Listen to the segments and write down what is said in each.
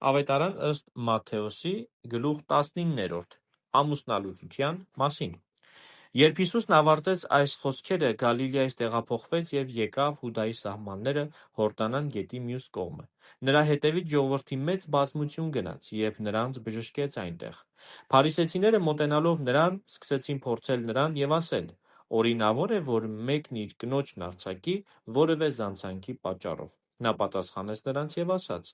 Ավետարան ըստ Մատթեոսի գլուխ 15 ամուսնալուծության մասին։ Երբ Հիսուսն ավարտեց այս խոսքերը, Գալիլեայից տեղափոխվեց և եկավ Հուդայի սահմանները Հորդանան գետի մյուս կողմը։ Նրա հետևից ժողովրդի մեծ բազմություն գնաց և նրանց բժշկեց այնտեղ։ Փարիսեցիները մոտենալով նրան, սկսեցին փորձել նրան և ասել. «Օրինավոր է, որ մեկն իր կնոջն արձակի որևէ զանցանքի պատճառով»։ Նա պատասխանեց նրանց և ասաց.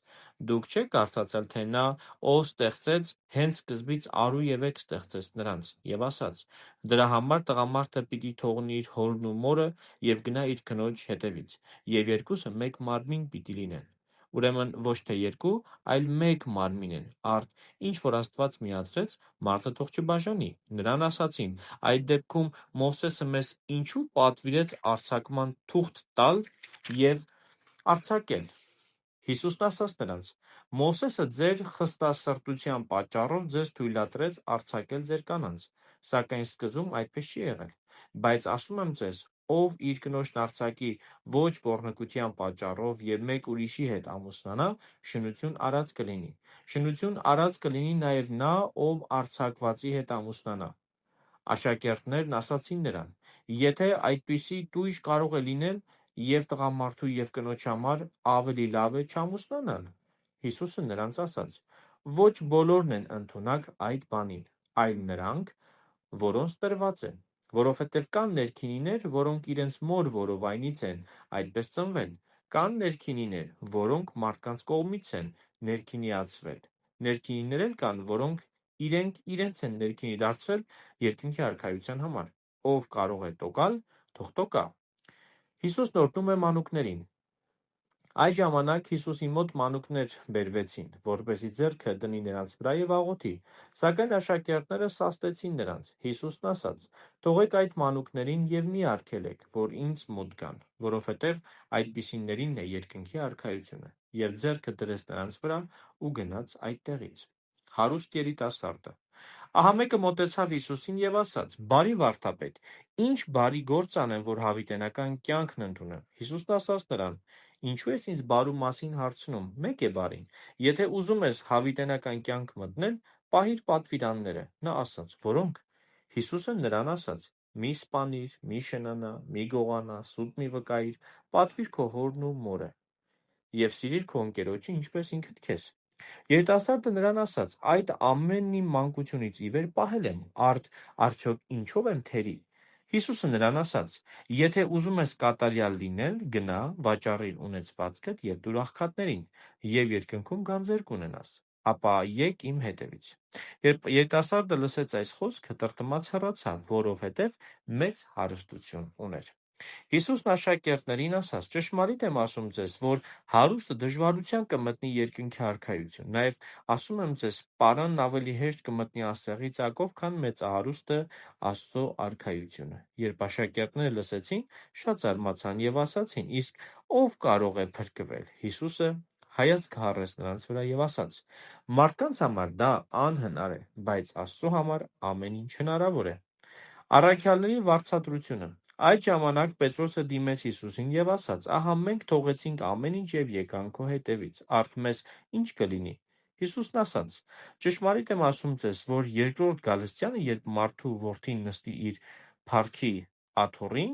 «Դուք չեք կարդացել, թե նա, ով ստեղծեց, հենց սկզբից արու և էգ ստեղծեց նրանց, և ասաց. դրա համար տղամարդը պիտի թողնի իր հորն ու մորը և գնա իր կնոջ հետևից, և երկուսը մեկ մարմին պիտի լինեն։ Ուրեմն ոչ թե երկու, այլ մեկ մարմին են, արդ ինչ որ Աստված միացրեց, մարդը թող չբաժանի»։ Նրան ասացին. «Այդ դեպքում Մովսեսը մեզ ինչու պատվիրեց արձակման թուղթ տալ և արձակել»։ Հիսուսն ասաց նրանց. «Մովսեսը ձեր խստասրտության պատճառով ձեզ թույլատրեց արձակել ձեր կանանց, սակայն սկզբում այդպես չի եղել։ Բայց ասում եմ ձեզ, ով իր կնոջն արձակի ոչ պոռնկության պատճառով և մեկ ուրիշի հետ ամուսնանա, շնություն արած կլինի։ Շնություն արած կլինի նաև նա, ով արձակվածի հետ ամուսնանա»։ Աշակերտներն ասացին նրան. «Եթե այդպիսի տույժ կարող է լինել և տղամարդու և կնոջ համար, ավելի լավ է չամուսնանալ»։ Հիսուսը նրանց ասաց. «Ոչ բոլորն են ընդունակ այդ բանին, այլ նրանք, որոնց տրված է։ Որովհետև կան ներքինիներ, որոնք իրենց մոր որովայնից են այդպես ծնվել, կան ներքինիներ, որոնք մարդկանց կողմից են ներքինիացվել, ներքինիներ էլ կան, որոնք իրենք իրենց են ներքինի դարձրել երկնքի արքայության համար։ Ով կարող է տոկալ, թող տոկա»։ Հիսուսն օրհնում է մանուկներին։ Այդ ժամանակ Հիսուսի մոտ մանուկներ բերվեցին, որպեսզի ձեռքը դնի նրանց վրա և աղոթի։ Սակայն աշակերտները սաստեցին նրանց։ Հիսուսն ասաց. «Թողեք այդ մանուկներին և մի արգելեք, որ ինձ մոտ գան, որովհետև այդպիսիներինն է երկնքի արքայությունը»։ Եվ ձեռքը դրեց նրանց վրա ու գնաց այդտեղից։ Հարուստ երիտասարդը։ Ահա մեկը մոտեցավ Հիսուսին և ասաց. «Բարի վարդապետ, ինչ բարի գործ անեմ, որ հավիտենական կյանքն ընդունեմ»։ Հիսուսն ասաց նրան. «Ինչու ես ինձ բարու մասին հարցնում, մեկ է բարին. եթե ուզում ես հավիտենական կյանք մտնել, պահիր պատվիրանները»։ Նա ասաց. «Որո՞նք»։ Հիսուսը նրան ասաց. «Մի սպանիր, մի շնանա, մի գողանա, սուտ մի վկայիր, պատվիր քո հորն ու մորը և սիրիր քո ընկերոջը ինչպես ինքդ քեզ»։ Երիտասարդը նրան ասաց. «Այդ ամենն իմ մանկությունից ի վեր պահել եմ, արդ արդյոք ինչո՞վ եմ թերի»։ Հիսուսը նրան ասաց. «Եթե ուզում ես կատարյալ լինել, գնա, վաճառիր ունեցվածքդ և տուր աղքատներին, և երկնքում գանձեր կունենաս, ապա եկ իմ հետևից»։ Երբ երիտասարդը լսեց այս խոսքը, տրտմած հեռացավ, որովհետև մեծ հարստություն ուներ։ Հիսուսն աշակերտներին ասաց. «Ճշմարիտ եմ ասում ձեզ, որ հարուստը դժվարությամբ կմտնի երկնքի արքայություն։ Նաև ասում եմ ձեզ, պարանն ավելի հեշտ կմտնի ասեղի ծակով, քան մեծահարուստը Աստծո արքայությունը»։ Երբ աշակերտները լսեցին, շատ զարմացան և ասացին. «Իսկ ո՞վ կարող է փրկվել»։ Հիսուսը հայացքը հառեց նրանց վրա և ասաց. «Մարդկանց համար դա անհնար է, բայց Աստծո համար ամեն ինչ հնարավոր է»։ Առաքյալների վարձատրությունը։ Այդ ժամանակ Պետրոսը դիմեց Հիսուսին և ասաց. «Ահա մենք թողեցինք ամեն ինչ և եկանք քո հետևից, արդ մեզ ի՞նչ կլինի»։ Հիսուսն ասաց. «Ճշմարիտ եմ ասում ձեզ, որ երկրորդ գալստյանը, երբ մարդու որդին նստի իր փառքի աթոռին,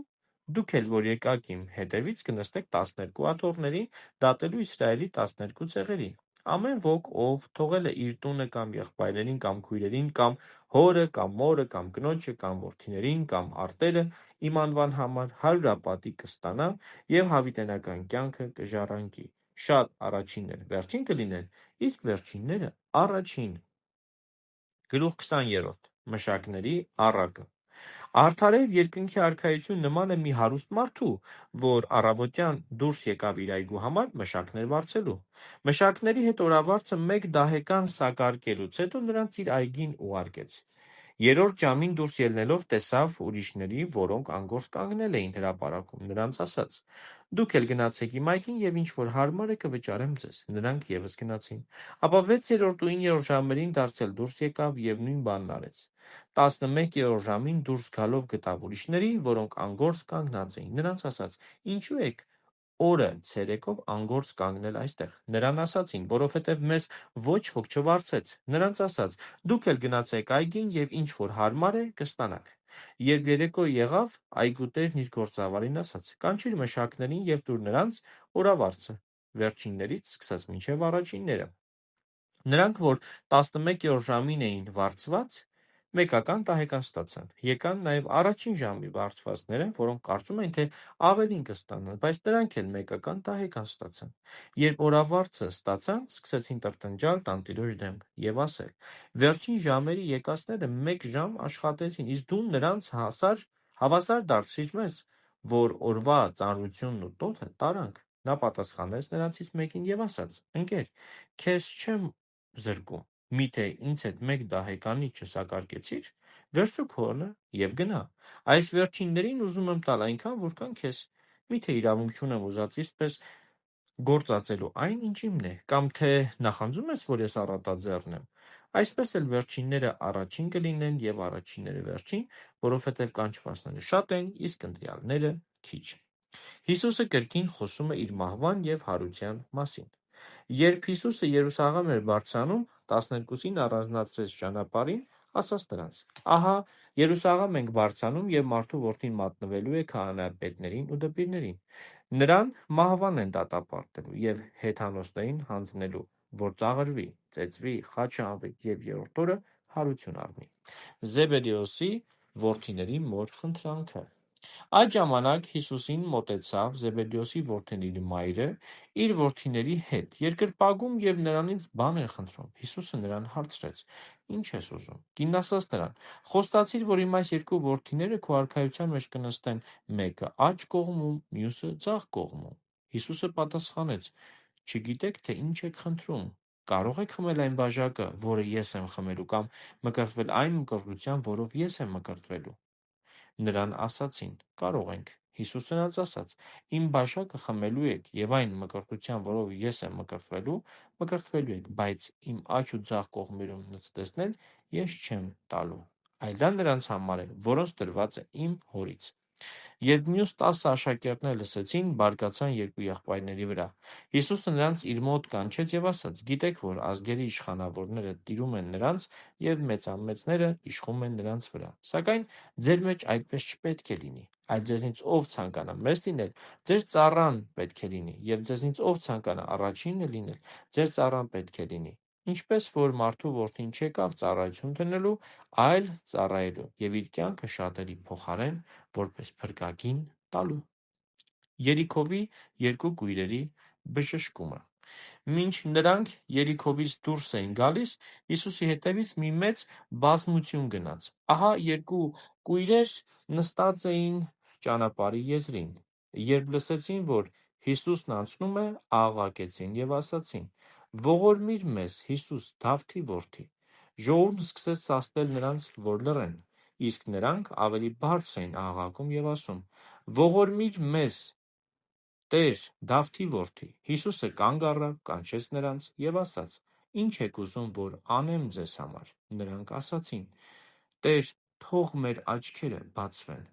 դուք էլ որ եկաք իմ հետևից, կնստեք 12 աթոռներին, դատելու Իսրայելի 12 ցեղերին։ Ամեն ոք, ով թողել է իր տունը կամ եղբայրներին կամ քույրերին կամ հորը կամ մորը կամ կնոջը կամ որդիներին կամ արտերը իմ անվան համար, հարյուրապատի կստանա և հավիտենական կյանքը կժառանգի։ Շատ առաջիններ վերջին կլինեն, իսկ վերջինները առաջին։ Գլուխ 20 Մշակների առակը։ Արդարև երկնքի արքայությունը նման է մի հարուստ մարդու, որ առավոտյան դուրս եկավ իր այգու համար մշակներ վարձելու։ Մշակների հետ օրավարձը մեկ դահեկան սակարկելուց հետո նրանց իր այգին ուղարկեց։ Երրորդ ժամին դուրս ելնելով տեսավ ուրիշների, որոնք անգործ կանգնել էին հրապարակում, նրանց ասաց. «Դուք էլ գնացեք իմ այգին և ինչ որ հարմար է կվճարեմ ձեզ»։ Նրանք ևս գնացին։ Ապա 6-րդ ու 9-րդ ժամերին դարձյալ դուրս եկավ և նույն բանն արեց։ 11-րդ ժամին դուրս գալով գտավ ուրիշներին, որոնք անգործ կանգնած էին։ Նրանց ասաց. «Ինչու եք օրը ցերեկով անգործ կանգնել այստեղ։ Նրան ասացին, որովհետև մեզ ոչ ոք չվարձեց։ Նրանց ասաց. դուք էլ գնացեք այգին եւ ինչ որ հարմար է կստանաք։ Երբ երեկո եղավ, այգուտերն իր գործավարին ասաց. կանչիր մշակներին եւ տուր նրանց օրավարձը, վերջիններից սկսած մինչեւ առաջինները։ Նրանք, որ 11-րդ ժամին էին վարձված, մեկական տարեկան ստացան։ Եկան նաև առաջին ժամի վարձվածները, որոնք կարծում էին, թե ավելին կստանան, բայց նրանք էլ մեկական տարեկան ստացան։ Երբ օրավարձը ստացան, սկսեցին տրտնջալ տանտիրոջ դեմ եւ ասել. Վերջին ժամերի եկածները 1 ժամ աշխատեցին, իսկ դու նրանց հավասար դարձրիր մեզ, որ օրվա ծանրությունն ու տոթը տարանք։ Նա պատասխանեց նրանցից մեկին եւ ասաց. ընկեր, քեզ չեմ զրկում, միթե ինձ հետ 1 դահեկանի չսակարկեցիր, վերցրու քոնը եւ գնա։ Այս վերջիններին ուզում եմ տալ այնքան, որքան քեզ, միթե իրավունք չունեմ ուզածիս պես գործածելու այն, ինչ իմն է, կամ թե նախանձում ես, որ ես առատաձեռն եմ։ Այսպես էլ վերջինները առաջին կլինեն եւ առաջինները վերջին, որովհետեւ կանչվածները շատ են, իսկ ընտրյալները քիչ։ Հիսուսը կրկին խոսում է իր մահվան եւ հարության մասին։ Երբ Հիսուսը Երուսաղեմ էր բարձրանում, 12-ին առանձնացրեց ճանապարհին, ասաց նրանց. ահա Երուսաղեմ ենք բարձրանում եւ մարդու որդին մատնվելու է քահանայապետերին ու դպիրներին. նրան մահվան են դատապարտելու եւ հեթանոսներին հանձնելու, որ ծաղրվի, ծեծվի, խաչը անվի եւ երրորդ օրը հարություն առնի։ Զեբեդեոսի որդիների մոր խնդրանքը։ Այդ ժամանակ Հիսուսին մոտեցավ Զեբեդեոսի որդիների մայրը իր որդիների հետ երկրպագում եւ նրանից բան էր խնդրում։ Հիսուսը նրան հարցրեց. Ինչ ես ուզում։ Կինն ասաց նրան. խոստացիր, որ իմ այս 2 որդիները քո արքայության մեջ կնստեն, մեկը աջ կողմում, մյուսը ձախ կողմում։ Հիսուսը պատասխանեց. չգիտեք, թե ինչ եք խնդրում։ Կարող եք խմել այն բաժակը, որը ես եմ խմելու, կամ մկրտվել այն մկրտության, որով ես եմ մկրտվելու։ Նրան ասացին. կարող ենք։ Հիսուսը նրանց ասաց. իմ բաժակը խմելու եք եւ այն մկրտության, որով ես եմ մկրտվելու եք, բայց իմ աջ ու ձախ կողմերում նստեցնել ես չեմ տալու, այլ դա նրանց համար է, որոնց տրված է իմ Հորից։ Երբ մյուս 10 աշակերտները լսեցին, բարկացան 2 եղբայրների վրա։ Հիսուսը նրանց իր մոտ կանչեց եւ ասաց. գիտեք, որ ազգերի իշխանավորները տիրում են նրանց եւ մեծամեծները իշխում են նրանց վրա, սակայն ձեր մեջ այդպես չպետք է լինի, այլ ձեզնից ով ցանկանա մեծ լինել, ձեր ծառան պետք է լինի, եւ ձեզնից ով ցանկանա առաջինը լինել, ձեր ծառան պետք է լինի։ Ինչպես որ մարդու որդին չեկավ ծառայություն դնելու, այլ ծառայելու եւ իր կյանքը շատերի փոխարեն որպես փրկագին տալու։ Երիքովի 2 կույրերի բժշկումը։ Մինչ նրանք Երիքովից դուրս էին գալիս, Հիսուսի հետևից մի մեծ բազմություն գնաց։ Ահա 2 կույրեր նստած էին ճանապարհի եզրին։ Երբ լսեցին, որ Հիսուսն անցնում է, աղաղակեցին եւ ասացին. «Ողորմիր մեզ, Հիսուս, Դավթի որդի»։ Ժողովուրդն սկսեց սաստել նրանց, որ լռեն, իսկ նրանք ավելի բարձր էին աղաղակում եւ ասում. «Ողորմիր մեզ, Տեր, Դավթի որդի»։ Հիսուսը կանգ առավ, կանչեց նրանց եւ ասաց. «Ինչ եք ուզում, որ անեմ ձեզ համար»։ Նրանք ասացին. «Տեր, թող մեր աչքերը բացվեն»։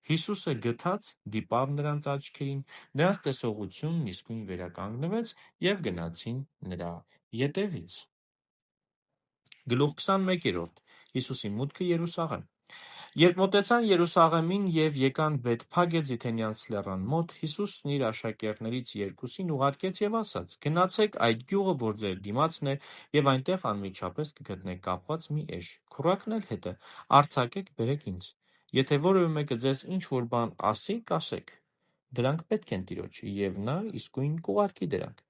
Հիսուսը գթած դիպավ նրանց աչքերին, նրանց տեսողությունն իսկույն վերականգնվեց եւ գնացին նրա ետևից։ Գլուխ 21. Հիսուսի մուտքը Երուսաղեմ։ Երբ մոտեցան Երուսաղեմին եւ եկան Բեթփագե Ձիթենյանց լեռան մոտ, Հիսուսն իր աշակերտներից 2-ին ուղարկեց եւ ասաց. գնացեք այդ գյուղը, որ ձեր դիմացն է, եւ այնտեղ անմիջապես կգտնեք կապված մի էշ, քուռակն էլ հետը, արձակեք, բերեք ինձ։ Եթե որևէ մեկը ձեզ ինչ որ բան ասի, կասեք. դրանք պետք են Տիրոջը, եւ նա իսկույն կուղարկի դրանք։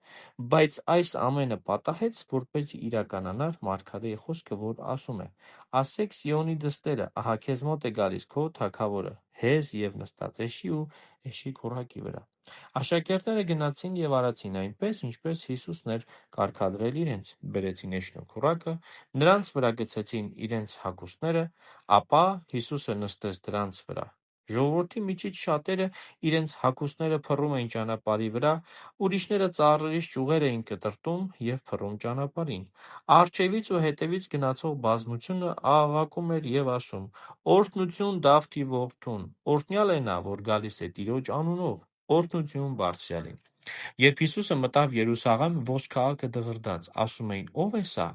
Բայց այս ամենը պատահեց, որպեսզի իրականանար մարգարեի խոսքը, որ ասում է. ասեք Սիոնի դստերը, ահա քեզ մոտ է գալիս քո թագավորը, հեզ եւ նստած էշի ու էշի քուռակի վրա։ Աշակերտները գնացին եւ արեցին այնպես, ինչպես Հիսուսն էր կարգադրել իրենց, բերեցին էշն ու քուռակը, նրանց վրա գցեցին իրենց հագուստները, ապա Հիսուսը նստեց դրանց վրա։ Ժողովրդի միջից շատերը իրենց հագուստները փռում էին ճանապարհի վրա, ուրիշները ծառերից ճյուղեր էին կտրտում եւ փռում ճանապարհին։ Առջևից ու հետևից գնացող բազմությունը աղաղակում էր եւ ասում. «Օրհնություն Դավթի որդուն, օրհնյալ է նա, որ գալիս է Տիրոջ անունով»։ օրհնություն Բարձրյալին։ Երբ Հիսուսը մտավ Երուսաղեմ, ողջ քաղաքը դղրդաց, ասում էին. «Ո՞վ է սա»։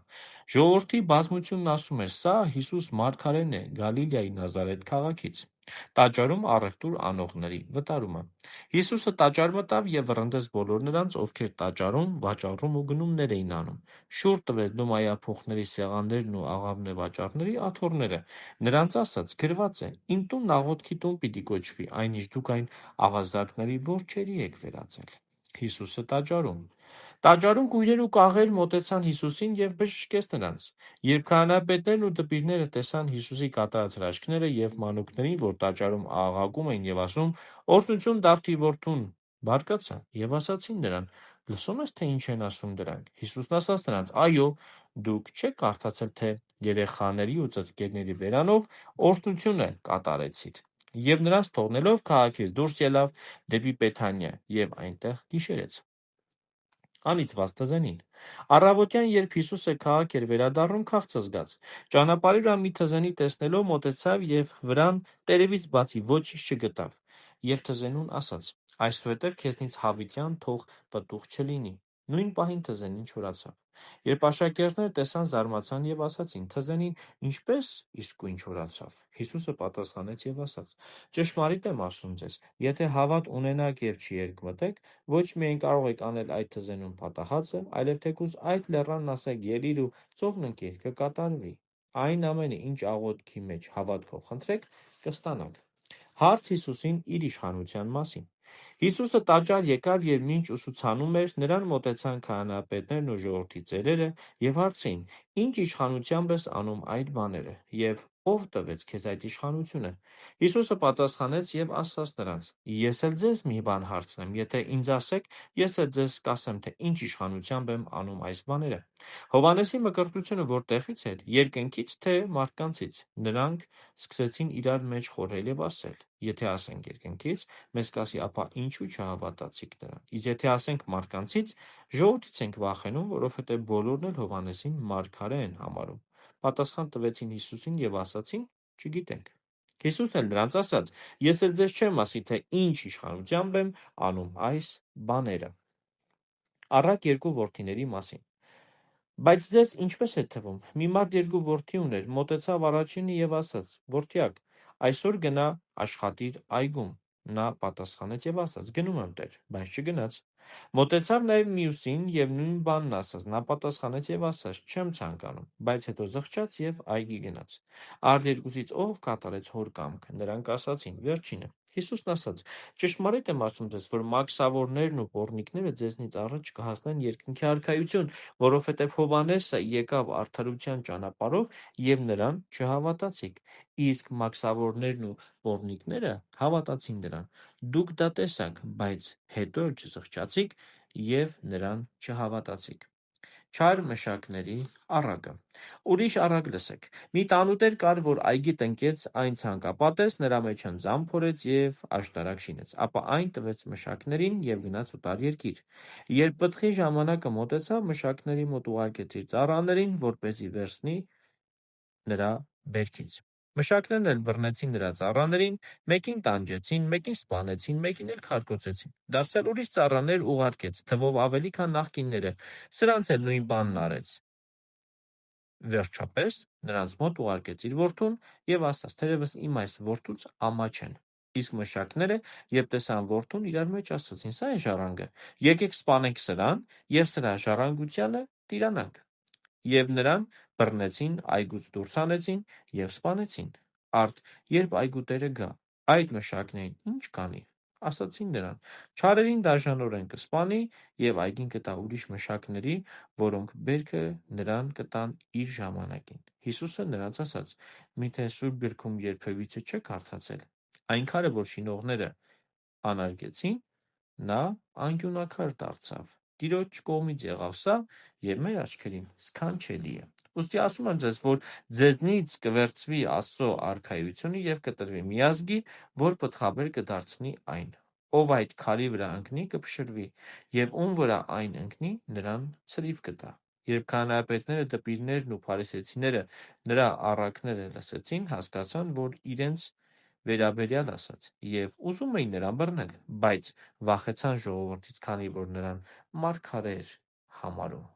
Ժողովրդի բազմությունն ասում էր. «Սա Հիսուս Մարգարեն է, Գալիլեայի Նազարեթ քաղաքից»։ Տաճարում առևտուր անողների վտարումը։ Հիսուսը տաճար մտավ և վռնդեց բոլոր նրանց, ովքեր տաճարում վաճառում ու գնումներ էին անում։ Շուռ տվեց դոմայափոխների սեղաններն ու աղավնե վաճառների աթոռները։ Նրանց ասաց. «Գրված է. Իմ տունն աղոթքի տուն պիտի կոչվի, այնինչ դուք այն ավազակների որջերի եք վերածել»։ Հիսուսը տաճարում։ Տաճարում կույրեր ու կաղեր մոտեցան Հիսուսին և բժշկեց նրանց։ Երբ քահանայապետներն ու դպիրները տեսան Հիսուսի կատարած հրաշքները և մանուկներին, որ տաճարում աղաղակում էին և ասում. «Օրհնություն Դավթի որդուն», բարկացան և ասացին նրան. «Լսո՞ւմ ես, թե ինչ են ասում դրանք»։ Հիսուսն ասաց նրանց. «Այո, դուք չե՞ք կարդացել, թե երեխաների ու ծծկերների բերանով օրհնությունը կատարեցիք»։ Եվ նրանց թողնելով՝ քաղաքից դուրս ելավ դեպի Բեթանիա և այնտեղ գիշերեց։ Անիծված թզենին։ Առավոտյան, երբ Հիսուսը քաղաք էր վերադառնում, քաղց զգաց։ Ճանապարհի վրա մի թզենի տեսնելով մոտեցավ և վրան տերևից բացի ոչինչ չգտավ։ Եվ թզենուն ասաց. «Այսուհետև քեզնից հավիտյան թող պտուղ չլինի»։ Նույն պահին թզենին չորացավ։ Երբ աշակերտները տեսան, զարմացան և ասացին. «Թզենին ինչպե՞ս իսկույն չորացավ»։ Հիսուսը պատասխանեց և ասաց. «Ճշմարիտ եմ ասում ձեզ, եթե հավատ ունենաք և չերկմտեք, ոչ միայն կարող եք անել այդ թզենուն պատահածը, այլև թեկուզ այդ լեռանն ասեք ելիր ու ծովն ընկիր, կկատարվի։ Այն ամենը, ինչ աղոթքի մեջ հավատքով խնդրեք, կստանաք»։ Հարց Հիսուսին իր իշխանության մասին։ Հիսուսը տաճար եկավ և մինչ ուսուցանում էր, նրան մոտեցան քահանայապետներն ու ժողովրդի ծերերը և հարցրին. «Ինչ իշխանությամբ ես անում այդ բաները, և ո՞վ տվեց քեզ այդ իշխանությունը»։ Հիսուսը պատասխանեց և ասաց նրանց. «Ես էլ ձեզ մի բան հարցնեմ, եթե ինձ ասեք, ես էլ ձեզ կասեմ, թե ինչ իշխանությամբ եմ անում այս բաները։ Հովհաննեսի մկրտությունը որտեղից էր, երկնքի՞ց, թե մարդկանցից»։ Նրանք սկսեցին իրար մեջ խորհել և ասել. «Եթե ասենք երկնքից, մեզ կասի, ապա ինչու չհավատացիք նրան, իսկ եթե ասենք մարդկանցից, ժողովրդից ենք վախենում, որովհետև բոլորն էլ Հովհաննեսին մարգարե են համարում»։ Պատասխան տվեցին Հիսուսին և ասացին. «Չգիտենք»։ Հիսուսն էլ նրանց ասաց. «Ես էլ ձեզ չեմ ասի, թե ինչ իշխանությամբ եմ անում այս բաները»։ Առակ երկու որդիների մասին։ Բայց ձեզ ինչպես է թվում, մի մարդ երկու որդի ուներ, մոտեցավ առաջինը և ասաց. «Որդյակ, այսօր գնա աշխատիր այգում»։ Նա պատասխանեց և ասաց. «Գնում եմ, տեր», բայց չգնաց։ Մոտեցավ նաև մյուսին և նույն բանն ասաց։ Նա պատասխանեց և ասաց. «Չեմ ցանկանում», բայց հետո զղջաց և այգի գնաց։ Արդ երկուսից ով կատարեց հոր կամքը։ Նրանք ասացին. «Վերջինը»։ Հիսուսն ասաց. «Ճշմարիտ եմ ասում ձեզ, որ մաքսավորներն ու պոռնիկները ձեզնից առաջ կհասնեն երկնքի արքայություն, որովհետև Հովհաննեսը եկավ արդարության ճանապարհով, և նրան չհավատացիք, իսկ մաքսավորներն ու պոռնիկները հավատացին նրան։ Դուք դա տեսաք, բայց հետո էլ չզղջացիք և նրան չհավատացիք»։ Չար մշակների առակը։ Ուրիշ առակ լսեք։ Մի տանուտեր կար, որ այգի տնկեց, այն ցանկապատեց, նրա մեջ անձամբ փորեց և աշտարակ շինեց, ապա այն տվեց մշակներին և գնաց օտար երկիր։ Երբ պտղի ժամանակը մոտեցավ, մշակների մոտ ուղարկեց իր ծառաներին, որպեսզի վերցնի նրա բերքից։ Մշակներն էլ բռնեցին նրա ծառաներին, մեկին տանջեցին, մեկին սպանեցին, մեկին էլ քարկոծեցին։ Դարձյալ ուրիշ ծառաներ ուղարկեց, թվով ավելի, քան նախկինները, սրանց էլ նույն բանն արեց։ Վերջապես նրանց մոտ ուղարկեց իր որդուն և ասաց. «Թերևս իմ այս որդուց ամաչեն»։ Իսկ մշակները, երբ տեսան որդուն, իրար մեջ ասացին. «Սա է ժառանգը, եկեք սպանենք սրան և սրա ժառանգությանը տիրանանք»։ Եվ նրան բռնեցին, այգուց դուրս հանեցին և սպանեցին։ Արդ երբ այգու տերը գա, այդ մշակներին ի՞նչ կանի։ Ասացին նրան. «Չարերին դաժանորեն կսպանի և այգին կտա ուրիշ մշակների, որոնք բերքը նրան կտան իր ժամանակին»։ Հիսուսը նրանց ասաց. «Միթե Սուրբ գրքում երբևիցե չեք կարդացել. այն քարը, որ շինողները անարգեցին, նա անկյունաքար դարձավ. Տիրոջ կողմից եղավ սա, և մեր աչքերին սքանչելի է։ Ուստի ասում եմ ձեզ, որ ձեզնից կվերցվի Աստծո արքայությունը և կտրվի մի ազգի, որ պտղաբեր կդարձնի այն։ Ով այդ քարի վրա ընկնի, կփշրվի, և ում վրա այն ընկնի, նրան ցրիվ կտա»։ Երբ քահանայապետները, դպիրներն ու փարիսեցիները նրա առակները լսեցին, հասկացան, որ իրենց վերաբերյալ ասաց, և ուզում էին նրան բռնել, բայց վախեցան ժողովրդից, քանի որ նրան մարգարե էր համարում։